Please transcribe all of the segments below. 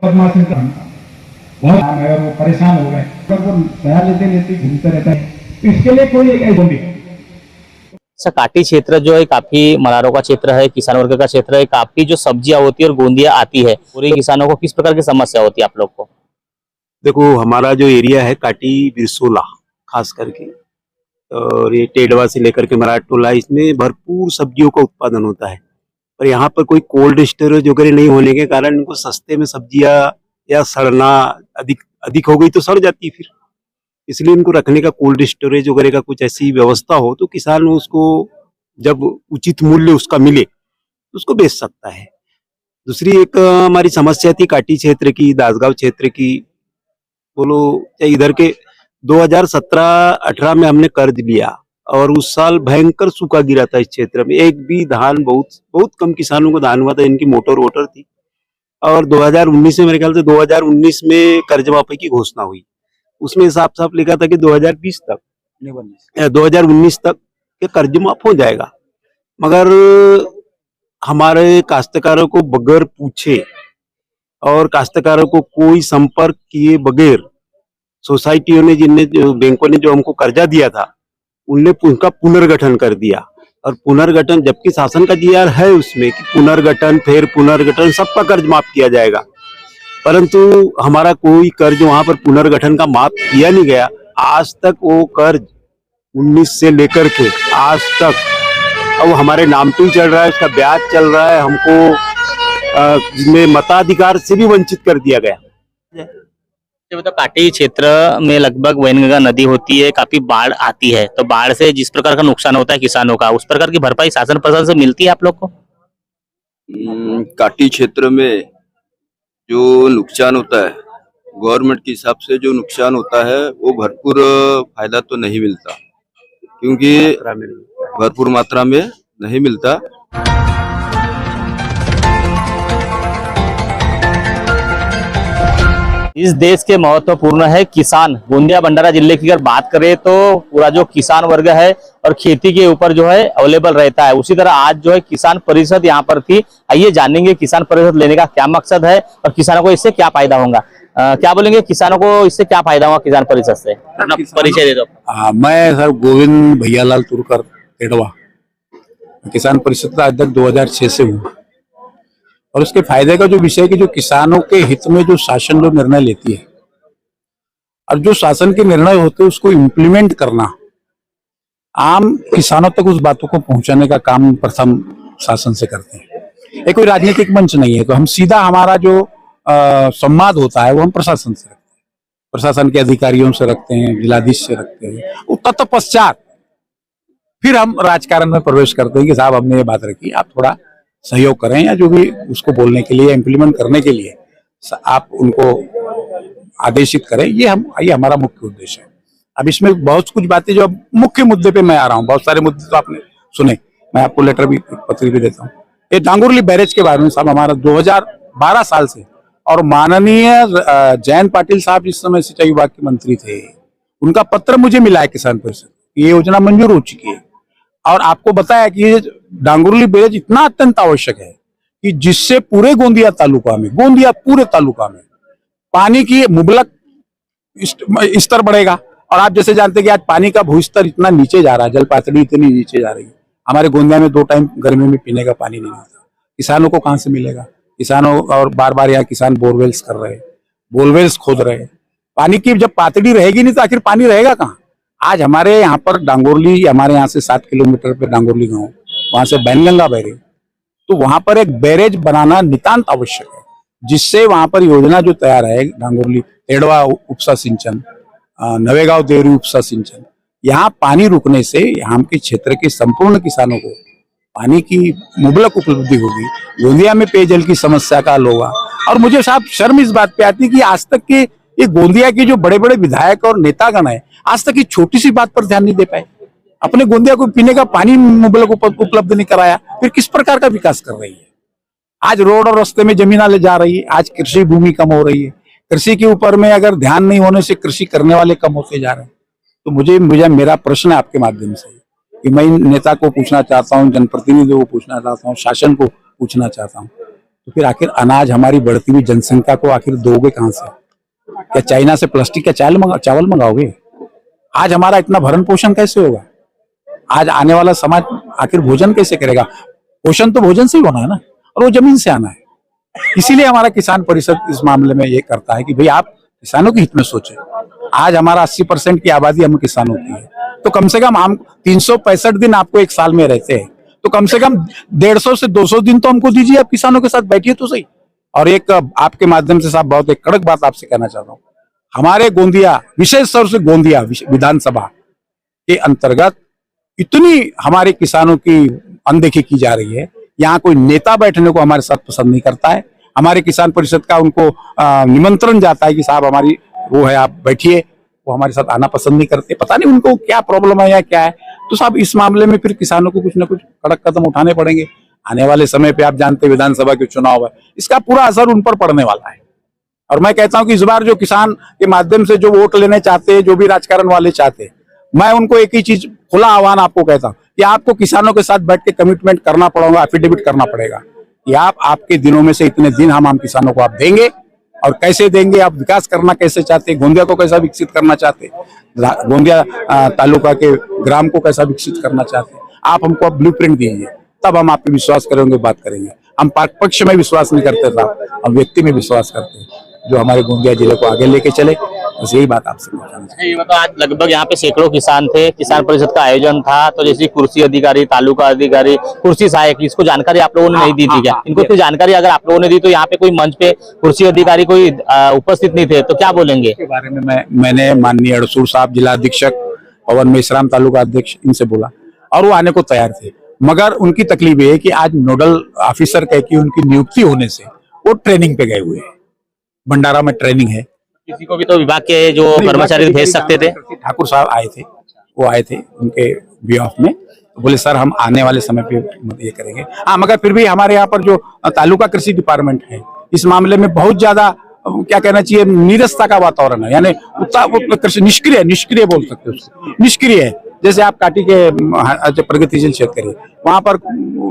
बदमाशी का बहुत काम है और वो परेशान हो गए, पर वो नया लेते लेते घूमते रहता है। तो इसके लिए कोई एक ऐसा भी सर काटी क्षेत्र जो है काफी मरारों का क्षेत्र है, किसान वर्ग का क्षेत्र है, काफी जो सब्जियां होती है और गोंदियां आती है, पूरे किसानों को किस प्रकार की समस्या होती है आप लोग को? देखो, हमारा जो एरिया है काटी बिरसोला खास करके, और ये टेडवा से लेकर के मराठोला, इसमें भरपूर सब्जियों का उत्पादन होता है। पर यहाँ पर कोई कोल्ड स्टोरेज वगैरह नहीं होने के कारण इनको सस्ते में सब्जियां या सड़ना अधिक अधिक हो गई तो सड़ जाती है फिर। इसलिए इनको रखने का कोल्ड स्टोरेज वगैरह का कुछ ऐसी व्यवस्था हो तो किसान उसको जब उचित मूल्य उसका मिले तो उसको बेच सकता है। दूसरी एक हमारी समस्या थी काटी क्षेत्र की, दासगांव क्षेत्र की, बोलो या इधर के 2017-18 में हमने कर्ज लिया और उस साल भयंकर सूखा गिरा था इस क्षेत्र में। एक भी धान, बहुत बहुत कम किसानों को धान हुआ था, इनकी मोटर वोटर थी। और 2019 में, मेरे ख्याल से 2019 में कर्ज माफी की घोषणा हुई। उसमें साफ साफ लिखा था कि 2020 तक, 2019 तक ये कर्ज माफ हो जाएगा। मगर हमारे काश्तकारों को बगैर पूछे और काश्तकारों को कोई संपर्क किए बगैर सोसाइटियों ने, जिनने बैंकों ने जो हमको कर्जा दिया था, उनने उनका पुनर्गठन कर दिया। और पुनर्गठन, जबकि शासन का जीआर है उसमें कि पुनर्गठन, फिर पुनर्गठन, सबका कर्ज माफ किया जाएगा, परंतु हमारा कोई कर्ज वहां पर पुनर्गठन का माफ किया नहीं गया। आज तक वो कर्ज 19 से लेकर के आज तक अब हमारे नाम पे ही चल रहा है, उसका ब्याज चल रहा है। हमको जिसमें मताधिकार से भी वंचित कर दिया गया। तो काटी क्षेत्र में लगभग वैनगंगा नदी होती है, काफी बाढ़ आती है, तो बाढ़ से जिस प्रकार का नुकसान होता है किसानों का, उस प्रकार की भरपाई शासन प्रशासन से मिलती है आप लोग को? काटी क्षेत्र में जो नुकसान होता है, गवर्नमेंट के हिसाब से जो नुकसान होता है वो भरपूर फायदा तो नहीं मिलता, क्योंकि भरपूर मात्रा में नहीं मिलता। इस देश के महत्वपूर्ण है किसान। गोंदिया भंडारा जिले की अगर बात करें तो पूरा जो किसान वर्ग है और खेती के ऊपर जो है अवेलेबल रहता है। उसी तरह आज जो है किसान परिषद यहाँ पर थी। आइए जानेंगे किसान परिषद लेने का क्या मकसद है और किसानों को इससे क्या फायदा होगा। क्या बोलेंगे, किसानों को इससे क्या फायदा होगा किसान परिषद से? अपना परिचय दे दो। मैं सर गोविंद भैयालाल तुरकर टेडवा, किसान परिषद का अध्यक्ष 2006 से हूँ। और उसके फायदे का जो विषय कि जो किसानों के हित में जो शासन जो निर्णय लेती है और जो शासन के निर्णय होते हैं उसको इम्प्लीमेंट करना, आम किसानों तक उस बातों को पहुंचाने का काम प्रथम शासन से करते हैं। ये कोई राजनीतिक मंच नहीं है, तो हम सीधा हमारा जो संवाद होता है वो हम प्रशासन से रखते हैं, प्रशासन के अधिकारियों से रखते हैं, जिलाधीश से रखते हैं। तत्पश्चात फिर हम राजकारण में प्रवेश करते हैं कि साहब हमने ये बात रखी, आप थोड़ा सहयोग करें, या जो भी उसको बोलने के लिए, इम्प्लीमेंट करने के लिए आप उनको आदेशित करें। ये हमारा मुख्य उद्देश्य है। अब इसमें बहुत कुछ बातें, जो अब मुख्य मुद्दे पे मैं आ रहा हूँ, बहुत सारे मुद्दे तो आपने सुने, मैं आपको लेटर भी, पत्र भी देता हूँ। ये डांगुरली बैरेज के बारे में साहब हमारा 2012 साल से, और माननीय जयंत पाटिल साहब जिस समय सिंचाई विभाग के मंत्री थे, उनका पत्र मुझे मिला है किसान परिषद, ये योजना मंजूर हो चुकी है। और आपको बताया कि ये डांगुरली बैरेज इतना अत्यंत आवश्यक है कि जिससे पूरे गोंदिया पूरे तालुका में पानी की मुबलक स्तर बढ़ेगा। और आप जैसे जानते हैं कि आज पानी का भूस्तर इतना नीचे जा रहा है, जल पातळी इतनी नीचे जा रही है। हमारे गोंदिया में 2 टाइम गर्मी में पीने का पानी नहीं मिलता। किसानों को कहाँ से मिलेगा? किसानों, और बार बार यहाँ किसान बोरवेल्स कर रहे हैं, बोरवेल्स खोद रहे हैं। पानी की जब पातळी रहेगी नहीं तो आखिर पानी रहेगा कहाँ? आज हमारे यहाँ पर डांगोरली, हमारे यहाँ से 7 किलोमीटर पे डांगोरली गांव, वहां से बैनगंगा बैरेज, तो वहां पर एक बैरेज बनाना नितांत आवश्यक है, जिससे वहां पर योजना जो तैयार है, डांगोरली टेडवा उपसा सिंचन, नवेगांव देवरी उपसा सिंचन, यहाँ पानी रुकने से यहाँ के क्षेत्र के संपूर्ण किसानों को पानी की मुबलक उपलब्धि होगी, गोंदिया में पेयजल की समस्या का हल होगा। और मुझे साहब शर्म इस बात पे आती है कि आज तक के ये गोंदिया के जो बड़े बड़े विधायक और नेतागण है, आज तक ये छोटी सी बात पर ध्यान नहीं दे पाए। अपने गोंदिया को पीने का पानी मुबलक उपलब्ध नहीं कराया, फिर किस प्रकार का विकास कर रही है? आज रोड और रास्ते में जमीन ले जा रही है, आज कृषि भूमि कम हो रही है, कृषि के ऊपर में अगर ध्यान नहीं होने से कृषि करने वाले कम होते जा रहे हैं। तो मुझे मेरा प्रश्न है आपके माध्यम से कि मैं नेता को पूछना चाहता हूँ, जनप्रतिनिधियों को पूछना चाहता हूँ, शासन को पूछना चाहता हूँ, तो फिर आखिर अनाज हमारी बढ़ती हुई जनसंख्या को आखिर दोगे कहां से? क्या चाइना से प्लास्टिक का चावल मंगाओगे? आज हमारा इतना भरण पोषण कैसे होगा? आज आने वाला समाज आखिर भोजन कैसे करेगा? पोषण तो भोजन से ही होना है ना, और वो जमीन से आना है। इसीलिए हमारा किसान परिषद इस मामले में ये करता है कि भाई आप किसानों के हित में सोचें। आज हमारा 80% की आबादी हम किसानों की है, तो कम से कम हम 365 दिन आपको एक साल में रहते हैं, तो कम से कम 150 से 200 दिन तो हमको दीजिए, आप किसानों के साथ बैठिए तो सही। और एक आपके माध्यम से साहब बहुत एक कड़क बात आपसे कहना चाहता हूँ, हमारे गोंदिया, विशेष तौर से गोंदिया विधानसभा के अंतर्गत इतनी हमारे किसानों की अनदेखी की जा रही है। यहाँ कोई नेता बैठने को हमारे साथ पसंद नहीं करता है। हमारे किसान परिषद का उनको निमंत्रण जाता है कि साहब हमारी वो है, आप बैठिए, वो हमारे साथ आना पसंद नहीं करते। पता नहीं उनको क्या प्रॉब्लम है या क्या है। तो साहब इस मामले में फिर किसानों को कुछ ना कुछ कड़क कदम उठाने पड़ेंगे। आने वाले समय पे आप जानते हैं विधानसभा के चुनाव है, इसका पूरा असर उन पर पड़ने वाला है। और मैं कहता हूं कि इस बार जो किसान के माध्यम से जो वोट लेने चाहते हैं, जो भी राजकारण वाले चाहते हैं, मैं उनको एक ही चीज खुला आह्वान आपको कहता हूं कि आपको किसानों के साथ बैठ के कमिटमेंट करना पड़ेगा, एफिडेविट करना पड़ेगा कि आपके दिनों में से इतने दिन हम किसानों को आप देंगे। और कैसे देंगे, आप विकास करना कैसे चाहते हैं, गोंदिया को कैसा विकसित करना चाहते हैं, गोंदिया तालुका के ग्राम को कैसा विकसित करना चाहते हैं, आप हमको ब्लूप्रिंट दीजिए, तब हम आप पे विश्वास करेंगे, बात करेंगे। हम पक्ष में विश्वास नहीं करते साहब, हम व्यक्ति में विश्वास करते हैं जो हमारे गोंदिया जिले को आगे लेके चले। बस यही बात आपसे बताना चाहिए। ये मतलब आज लगभग यहाँ पे सैकड़ों किसान थे, किसान परिषद का आयोजन था, तो जैसे कुर्सी अधिकारी, तालुका अधिकारी, कुर्सी सहायक, इसको जानकारी आप लोगों ने नहीं दी थी क्या? इनको इतनी जानकारी अगर आप लोगों ने दी तो यहाँ पे कोई मंच पे कुर्सी अधिकारी कोई उपस्थित नहीं थे, तो क्या बोलेंगे? इसके बारे में मैंने माननीय अड़सूर साहब, जिला अधीक्षक पवन मेश्राम, तालुका अध्यक्ष, इनसे बोला और वो आने को तैयार थे। मगर उनकी तकलीफ ये है कि आज नोडल ऑफिसर कह के उनकी नियुक्ति होने से वो ट्रेनिंग पे गए हुए हैं। भंडारा में ट्रेनिंग है। किसी को भी तो विभाग के जो कर्मचारी भेज सकते थे। ठाकुर साहब आए थे, वो आए थे उनके बिहाफ में, तो बोले सर हम आने वाले समय पे ये करेंगे। हाँ, मगर फिर भी हमारे यहाँ पर जो तालुका कृषि डिपार्टमेंट है, इस मामले में बहुत ज्यादा क्या कहना चाहिए, नीरसता का वातावरण है। यानी कृषि निष्क्रिय बोल सकते हो उसको, निष्क्रिय है। जैसे आप काटी के प्रगतिशील क्षेत्र करिए, वहां पर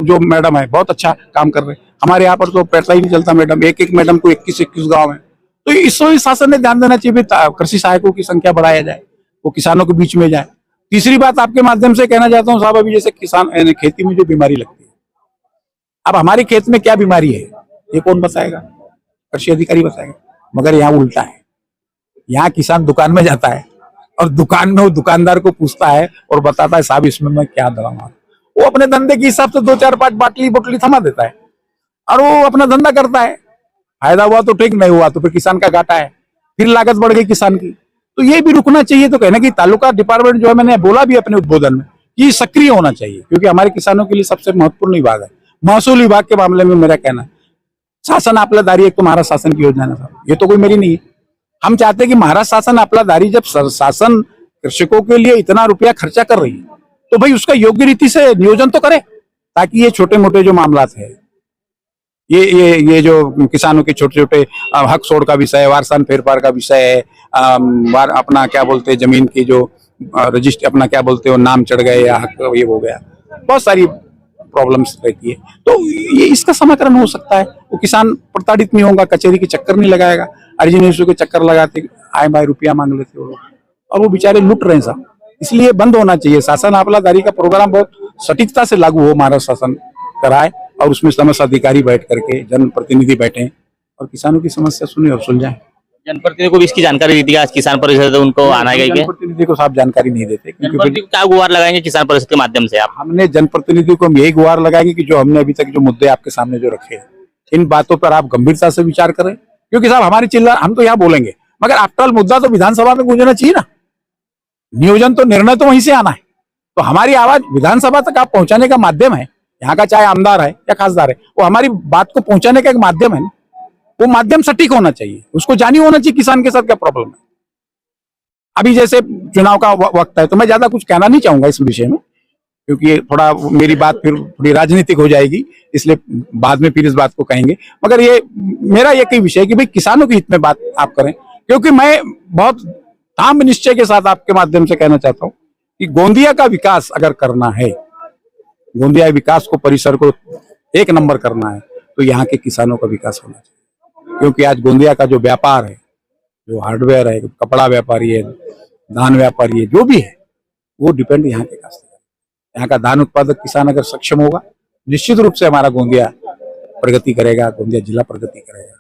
जो मैडम है बहुत अच्छा काम कर रहे हैं। हमारे यहाँ पर तो पैसा ही नहीं चलता मैडम, एक मैडम को 21 गाँव है। तो इस शासन ने ध्यान देना चाहिए, कृषि सहायकों की संख्या बढ़ाया जाए, वो किसानों के बीच में जाए। तीसरी बात आपके माध्यम से कहना चाहता हूँ साहब, अभी जैसे किसान खेती में जो बीमारी लगती है, अब हमारे खेत में क्या बीमारी है ये कौन बताएगा? कृषि अधिकारी बताएगा। मगर यहाँ उल्टा है, यहाँ किसान दुकान में जाता है और दुकान में वो दुकानदार को पूछता है और बताता है साहब इसमें मैं क्या दवा मारूं। वो अपने धंधे के हिसाब से 2-4-5 बोतली थमा देता है और वो अपना धंधा करता है। फायदा हुआ तो ठीक, नहीं हुआ तो फिर किसान का घाटा है, फिर लागत बढ़ गई किसान की। तो ये भी रुकना चाहिए। तो कहना कि तालुका डिपार्टमेंट जो है, मैंने बोला भी अपने उद्बोधन में, ये सक्रिय होना चाहिए, क्योंकि हमारे किसानों के लिए सबसे महत्वपूर्ण विभाग है। महसूल विभाग के मामले में मेरा कहना है, शासन आपलादारी एक तो महाराष्ट्र शासन की योजना है साहब, ये तो कोई मेरी नहीं है। हम चाहते हैं कि महाराष्ट्र शासन आपलादारी, जब शासन कृषकों के लिए इतना रुपया खर्चा कर रही है, तो भाई उसका योग्य रीति से नियोजन तो करे, ताकि ये छोटे मोटे जो मामलात है, ये जो किसानों के छोटे छोटे हक छोड़ का विषय है, वारसान फेरफार का विषय है, अपना क्या बोलते हैं जमीन की जो रजिस्टर, अपना क्या बोलते हो, नाम चढ़ गए या हक ये हो गया, बहुत सारी प्रॉब्लम्स रहती है। तो ये इसका समाकलन हो सकता है। वो किसान प्रताड़ित नहीं होगा, कचहरी के चक्कर नहीं लगाएगा, अर्जिनेशों के चक्कर लगाते आए बाय रुपया मांग लेते हो और वो बेचारे लुट रहे हैं साहब। इसलिए बंद होना चाहिए। शासन आपलादारी का प्रोग्राम बहुत सटीकता से लागू हो, महाराष्ट्र शासन कराए और उसमें समस्त अधिकारी बैठ करके, जनप्रतिनिधि बैठे और किसानों की समस्या सुने और सुलझाएं। जनप्रतिनिधि को भी इसकी जानकारी दी थी आज किसान परिषद, उनको आना है क्या? जनप्रतिनिधि को साहब जानकारी नहीं देते, क्योंकि क्या गुहार लगाएंगे किसान परिषद के माध्यम से आप? हमने जनप्रतिनिधि को हम यही गुहार लगाएंगे कि जो हमने अभी तक जो मुद्दे आपके सामने जो रखे हैं, इन बातों पर आप गंभीरता से विचार करें। क्योंकि साहब हमारी चिल्ला, हम तो यहाँ बोलेंगे, मगर आफ्टर ऑल मुद्दा तो विधानसभा में गूंजना चाहिए ना। नियोजन तो, निर्णय तो वहीं से आना है। तो हमारी आवाज विधानसभा तक आप पहुंचाने का माध्यम है। यहाँ का चाहे आमदार है या खासदार है, वो हमारी बात को पहुंचाने का एक माध्यम है ना। वो माध्यम सटीक होना चाहिए, उसको जानी होना चाहिए किसान के साथ क्या प्रॉब्लम है। अभी जैसे चुनाव का वक्त है, तो मैं ज्यादा कुछ कहना नहीं चाहूंगा इस विषय में, क्योंकि थोड़ा मेरी बात फिर थोड़ी राजनीतिक हो जाएगी, इसलिए बाद में फिर इस बात को कहेंगे। मगर ये मेरा एक ही विषय है कि भाई किसानों के हित में बात आप करें, क्योंकि मैं बहुत ठाम निश्चय के साथ आपके माध्यम से कहना चाहता हूं कि गोंदिया का विकास अगर करना है, गोंदिया विकास को, परिसर को एक नंबर करना है, तो यहाँ के किसानों का विकास होना चाहिए। क्योंकि आज गोंदिया का जो व्यापार है, जो हार्डवेयर है, कपड़ा व्यापारी है, धान व्यापारी है, जो भी है, वो डिपेंड यहाँ के काश्तकार। यहाँ का धान उत्पादक किसान अगर सक्षम होगा, निश्चित रूप से हमारा गोंदिया प्रगति करेगा, गोंदिया जिला प्रगति करेगा।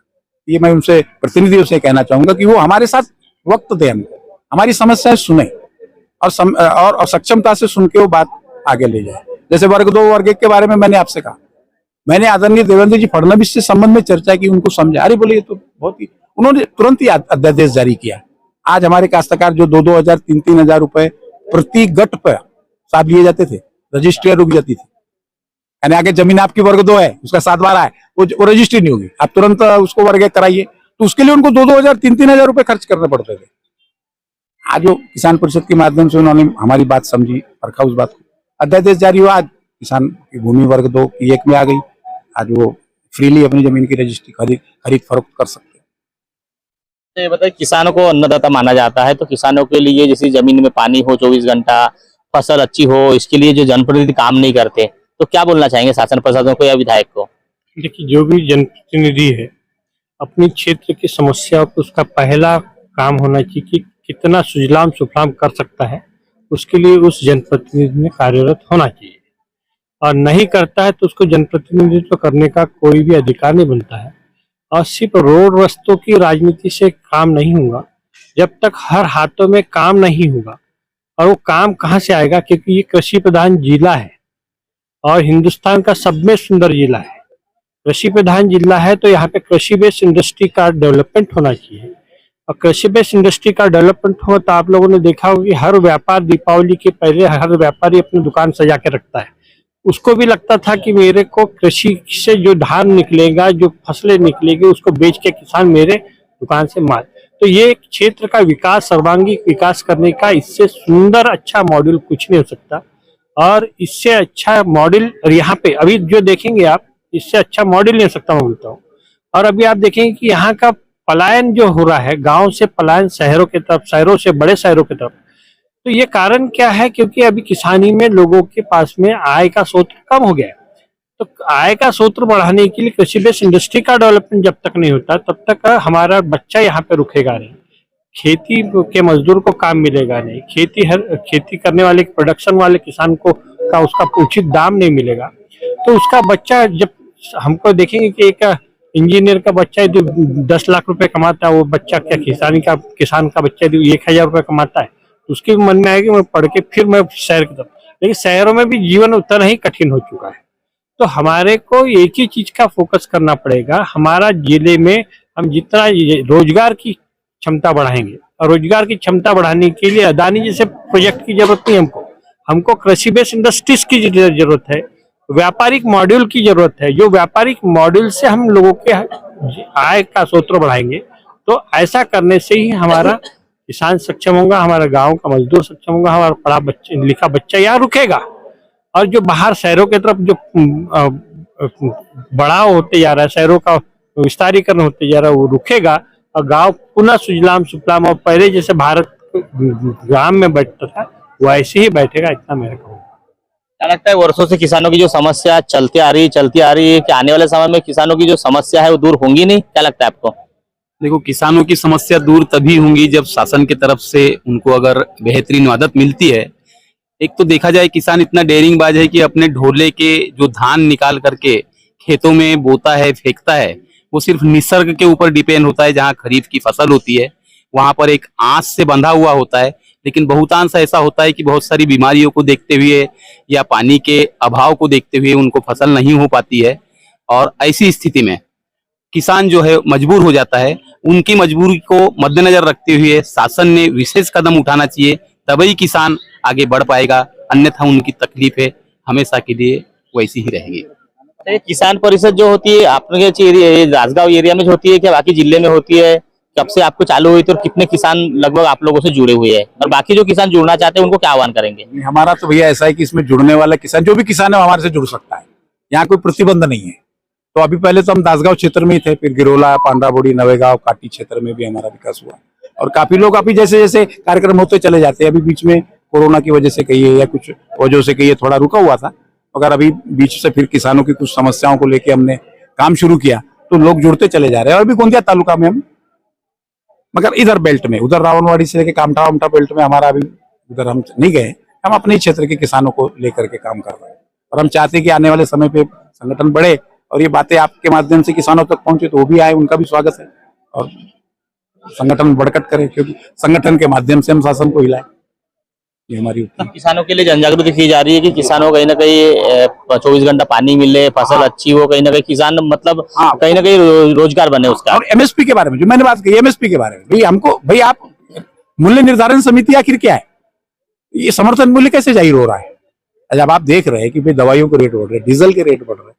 ये मैं उनसे, प्रतिनिधियों से कहना चाहूंगा कि वो हमारे साथ वक्त दें, हमको हमारी समस्याएं सुने और सक्षमता से सुन के वो बात आगे ले जाए। जैसे वर्ग 2 वर्ग 1 के बारे में मैंने आपसे कहा, मैंने आदरणीय देवेंद्र जी फडणवीस से संबंध में चर्चा की, उनको समझा। अरे बोले ये तो बहुत ही, उन्होंने तुरंत ही अध्यादेश जारी किया। आज हमारे काश्तकार जो 2-2 हजार 3-3 हजार रुपए प्रति गट पर साहब लिए जाते थे, रजिस्ट्री रुक जाती थी। यानी आगे जमीन आपकी वर्ग 2 है, उसका 7 बार है, वो रजिस्ट्री नहीं होगी, आप तुरंत उसको वर्ग 1 कराइए, तो उसके लिए उनको 2-2 हजार 3-3 हजार रुपए खर्च करने पड़ते थे। आज जो किसान परिषद के माध्यम से उन्होंने हमारी बात समझी, परखा उस बात को, अध्यादेश जारी हुआ, आज किसान की भूमि वर्ग 2 की 1 में आ गई। आज वो फ्रीली अपनी जमीन की रजिस्ट्री खरीद फरोख्त कर सकते हैं। तो ये बताइए, किसानों को अन्नदाता माना जाता है, तो किसानों के लिए जैसे जमीन में पानी हो 24 घंटा, फसल अच्छी हो, इसके लिए जो जनप्रतिनिधि काम नहीं करते, तो क्या बोलना चाहेंगे शासन प्रशासन को या विधायक को? देखिए, जो भी जनप्रतिनिधि है अपनी क्षेत्र की समस्या को उसका पहला काम होना चाहिए कि कितना सुजलाम सुफलाम कर सकता है, उसके लिए उस जनप्रतिनिधि में कार्यरत होना चाहिए। और नहीं करता है तो उसको जनप्रतिनिधित्व करने का कोई भी अधिकार नहीं बनता है। और सिर्फ रोड रस्तों की राजनीति से काम नहीं होगा जब तक हर हाथों में काम नहीं होगा। और वो काम कहाँ से आएगा, क्योंकि ये कृषि प्रधान जिला है और हिंदुस्तान का सब में सुंदर जिला है। कृषि प्रधान जिला है तो यहाँ पे कृषि बेस्ड इंडस्ट्री का डेवलपमेंट होना चाहिए। और कृषि बेस्ड इंडस्ट्री का डेवलपमेंट हो तो आप लोगों ने देखा होगा कि हर व्यापार दीपावली के पहले हर व्यापारी अपनी दुकान सजा के रखता है। उसको भी लगता था कि मेरे को कृषि से जो धान निकलेगा, जो फसलें निकलेगी, उसको बेच के किसान मेरे दुकान से माल। तो ये क्षेत्र का विकास, सर्वांगीण विकास करने का इससे सुंदर अच्छा मॉड्यूल कुछ नहीं हो सकता। और इससे अच्छा मॉडल यहाँ पे अभी जो देखेंगे आप, इससे अच्छा मॉडल नहीं हो सकता, मैं बोलता हूँ। और अभी आप देखेंगे कि यहाँ का पलायन जो हो रहा है, गांव से पलायन शहरों की तरफ, शहरों से बड़े शहरों की तरफ, तो ये कारण क्या है? क्योंकि अभी किसानी में लोगों के पास में आय का स्रोत कम हो गया है। तो आय का स्रोत बढ़ाने के लिए कृषि बेस्ड इंडस्ट्री का डेवलपमेंट जब तक नहीं होता तब तक हमारा बच्चा यहाँ पे रुकेगा नहीं, खेती के मजदूर को काम मिलेगा नहीं, खेती करने वाले प्रोडक्शन वाले किसान को का उसका उचित दाम नहीं मिलेगा। तो उसका बच्चा, जब हमको देखेंगे कि एक इंजीनियर का बच्चा यदि 10 लाख रुपए कमाता है, वो बच्चा क्या किसान का बच्चा यदि 1000 रुपए कमाता है, तो उसके मन में आएगा मैं पढ़ के फिर मैं शहर की तरफ। लेकिन शहरों में भी जीवन उतना ही कठिन हो चुका है। तो हमारे को एक ही चीज का फोकस करना पड़ेगा। हमारा जिले में हम जितना रोजगार की क्षमता बढ़ाएंगे, और रोजगार की क्षमता बढ़ाने के लिए अदानी जैसे प्रोजेक्ट की जरूरत नहीं, हमको कृषि बेस्ड इंडस्ट्रीज की जरूरत है, व्यापारिक मॉड्यूल की जरूरत है। जो व्यापारिक मॉड्यूल से हम लोगों के आय का स्रोत बढ़ाएंगे, तो ऐसा करने से ही हमारा किसान सक्षम होगा, हमारा गांव का मजदूर सक्षम होगा, हमारा पढ़ा लिखा बच्चा यहाँ रुकेगा। और जो बाहर शहरों की तरफ जो बढ़ाव होते जा रहा है, शहरों का विस्तारीकरण होते जा रहा है, वो रुकेगा और गांव पुनः सुजलाम सुफलाम और पहले जैसे भारत ग्राम में बैठता था वैसे ही बैठेगा। इतना मेरा कहूँगा। क्या लगता है, वर्षों से किसानों की जो समस्या चलती आ रही है कि आने वाले समय में किसानों की जो समस्या है वो दूर होंगी नहीं? क्या लगता है आपको? देखो, किसानों की समस्या दूर तभी होंगी जब शासन की तरफ से उनको अगर बेहतरीन मदद मिलती है। एक तो देखा जाए, किसान इतना डेयरिंगबाज है कि अपने ढोले के जो धान निकाल करके खेतों में बोता है, फेंकता है, वो सिर्फ निसर्ग के ऊपर डिपेंड होता है। जहाँ खरीफ की फसल होती है वहां पर एक आस से बंधा हुआ होता है। लेकिन बहुतांश ऐसा होता है कि बहुत सारी बीमारियों को देखते हुए या पानी के अभाव को देखते हुए उनको फसल नहीं हो पाती है। और ऐसी स्थिति में किसान जो है मजबूर हो जाता है। उनकी मजबूरी को मद्देनजर रखते हुए शासन ने विशेष कदम उठाना चाहिए, तभी किसान आगे बढ़ पाएगा। अन्यथा उनकी तकलीफें हमेशा के लिए वैसी ही रहेंगी। किसान परिषद जो होती है आपके राजगांव एरिया में होती है, क्या बाकी जिले में होती है? कब से आपको चालू हुई थी और कितने किसान लगभग आप लोगों से जुड़े हुए हैं? और बाकी जो किसान जुड़ना चाहते हैं उनको क्या आह्वान करेंगे? हमारा तो भैया ऐसा है कि इसमें जुड़ने वाला किसान, जो भी किसान है हमारे से जुड़ सकता है। यहाँ कोई प्रतिबंध नहीं है। तो अभी पहले तो हम दासगांव क्षेत्र में ही थे, फिर गिरोला, पांडाबोड़ी, नवेगांव, काटी क्षेत्र में भी हमारा विकास हुआ। और काफी लोग अभी जैसे जैसे कार्यक्रम होते चले जाते हैं। अभी बीच में कोरोना की वजह से कहिए या कुछ वजह से कहिए थोड़ा रुका हुआ था, मगर अभी बीच से फिर किसानों की कुछ समस्याओं को लेके हमने काम शुरू किया तो लोग जुड़ते चले जा रहे हैं। और भी गोंदिया तालुका में हम, मगर इधर बेल्ट में, उधर रावणवाड़ी से लेके कामठा वामठा बेल्ट में हमारा अभी उधर हम नहीं गए। हम अपने ही क्षेत्र के किसानों को लेकर के काम कर रहे हैं और हम चाहते हैं कि आने वाले समय पे संगठन बढ़े और ये बातें आपके माध्यम से किसानों तक पहुंचे तो वो भी आए, उनका भी स्वागत है और संगठन बढ़कट करे, क्योंकि संगठन के माध्यम से हम शासन को हिलाएं, ये हमारी उपलब्धि। किसानों के लिए जनजागृति की जा रही है कि किसानों को कहीं ना कहीं 24 घंटा पानी मिले, फसल अच्छी हो, कहीं ना कहीं किसान मतलब कहीं ना कहीं रोजगार बने उसका। और एमएसपी के बारे में जो मैंने बात की, एमएसपी के बारे में भाई हमको, भाई आप मूल्य निर्धारण समिति आखिर क्या है, ये समर्थन मूल्य कैसे जाहिर हो रहा है? जब आप देख रहे हैं कि भाई दवाइयों के रेट बढ़ रहे हैं, डीजल के रेट बढ़ रहे हैं,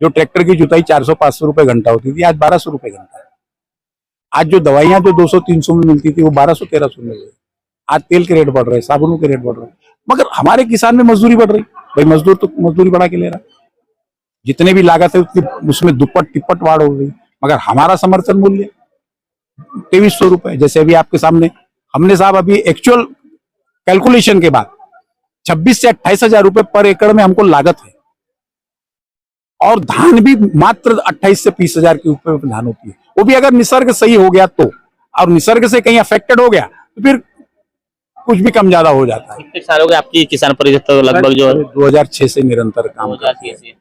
जो ट्रैक्टर की जुताई 400-500 रुपए घंटा होती थी आज 1200 रुपए घंटा है। आज जो दवाइयां जो 200-300 में मिलती थी वो 1200-1300 मिल रही। आज तेल के रेट बढ़ रहे हैं, साबुनों के रेट बढ़ रहे हैं, मगर हमारे किसान में मजदूरी बढ़ रही। भाई मजदूर तो मजदूरी बढ़ा के ले रहा, जितने भी लागत है उतनी उसमें दुप्पट तिप्पट वाढ़ हो गई, मगर हमारा समर्थन मूल्य 2300 रुपए। जैसे अभी आपके सामने हमने साहब अभी एक्चुअल कैलकुलेशन के बाद 26 से 28 हजार रुपए पर एकड़ में हमको लागत है और धान भी मात्र 28 से 20 हजार के ऊपर धान होती है, वो भी अगर निसर्ग सही हो गया तो, और निसर्ग से कहीं अफेक्टेड हो गया तो फिर कुछ भी कम ज्यादा हो जाता है। कितने साल हो गए आपकी किसान परिषद तो लगभग जो 2006 से निरंतर काम कर रही है।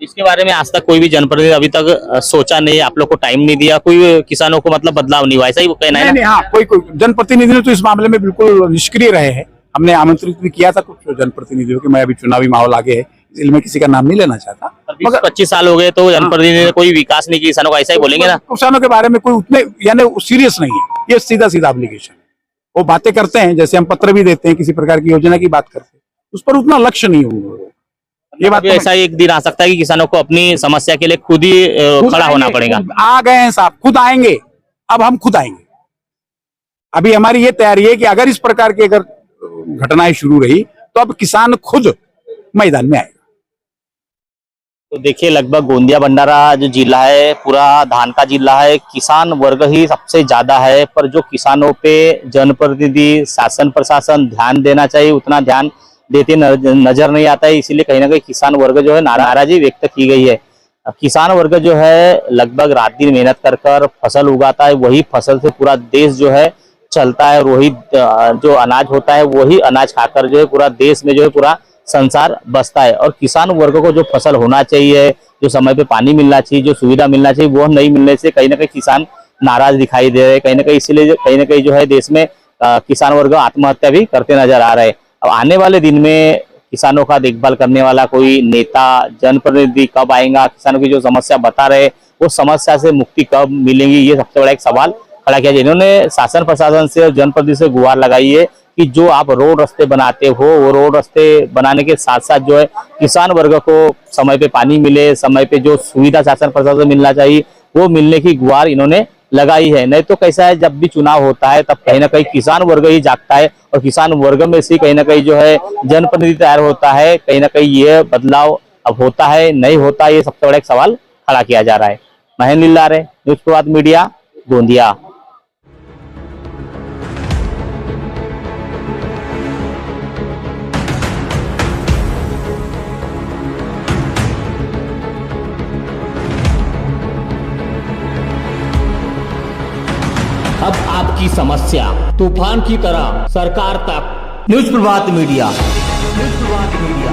इसके बारे में आज तक कोई भी जनप्रतिनिधि अभी तक सोचा नहीं, आप लोग को टाइम नहीं दिया, कोई किसानों को मतलब बदलाव नहीं हुआ, ऐसा ही वो कहना है ना? हाँ, कोई जनप्रतिनिधि तो इस मामले में बिल्कुल निष्क्रिय रहे हैं। हमने आमंत्रित भी किया था कुछ जनप्रतिनिधियों के, मैं अभी चुनावी माहौल आगे है इसलिए मैं किसी का नाम नहीं लेना चाहता, मगर 25 साल हो गए तो जनप्रतिनिधि ने कोई विकास नहीं किया किसानों का, ऐसा ही बोलेंगे ना? किसानों के बारे में कोई उतने यानी सीरियस नहीं है, ये सीधा सीधा एप्लीकेशन। वो बातें करते हैं, जैसे हम पत्र भी देते हैं, किसी प्रकार की योजना की बात करते हैं, उस पर उतना लक्ष्य नहीं होगा। ये बात ऐसा एक दिन आ सकता है कि किसानों को अपनी समस्या के लिए खुद ही खड़ा होना पड़ेगा। आ गए हैं साहब, खुद आएंगे, अब हम खुद आएंगे। अभी हमारी ये तैयारी है कि अगर इस प्रकार की अगर घटनाएं शुरू रही तो अब किसान खुद मैदान में आएगा। तो देखिए लगभग गोंदिया भंडारा जो जिला है पूरा धान का जिला है, किसान वर्ग ही सबसे ज्यादा है, पर जो किसानों पे जनप्रतिनिधि शासन प्रशासन ध्यान देना चाहिए उतना ध्यान देते नजर नहीं आता है, इसीलिए कहीं ना कहीं किसान वर्ग जो है नाराजगी व्यक्त की गई है। किसान वर्ग जो है लगभग रात दिन मेहनत कर कर फसल उगाता है, वही फसल से पूरा देश जो है चलता है, वही जो अनाज होता है वही अनाज खाकर जो है पूरा देश में जो है पूरा संसार बसता है। और किसान वर्ग को जो फसल होना चाहिए, जो समय पे पानी मिलना चाहिए, जो सुविधा मिलना चाहिए, वो नहीं मिलने से कहीं ना कहीं किसान नाराज दिखाई दे रहे हैं। कहीं ना कहीं इसीलिए कहीं ना कहीं जो है देश में किसान वर्ग आत्महत्या भी करते नजर आ रहे हैं। अब आने वाले दिन में किसानों का देखभाल करने वाला कोई नेता जनप्रतिनिधि कब आएगा, किसानों की जो समस्या बता रहे वो समस्या से मुक्ति कब मिलेंगी, ये सबसे बड़ा एक सवाल खड़ा किया। जिन्होंने शासन प्रशासन से और जनप्रतिनिधि से गुहार लगाई है कि जो आप रोड रास्ते बनाते हो वो रोड रास्ते बनाने के साथ साथ जो है किसान वर्ग को समय पे पानी मिले, समय पे जो सुविधा शासन प्रशासन मिलना चाहिए वो मिलने की गुहार इन्होंने लगाई है। नहीं तो कैसा है, जब भी चुनाव होता है तब कहीं ना कहीं किसान वर्ग ही जागता है और किसान वर्ग में से कहीं ना कहीं जो है जनप्रतिनिधि तैयार होता है। कहीं ना कहीं ये बदलाव अब होता है नहीं होता, ये सबसे बड़ा एक सवाल खड़ा किया जा रहा है। महेंद्र लिल्लारे, न्यूज प्रभात मीडिया, गोंदिया। अब आपकी समस्या तूफान की तरह सरकार तक। न्यूज प्रभात मीडिया, न्यूज प्रभात मीडिया।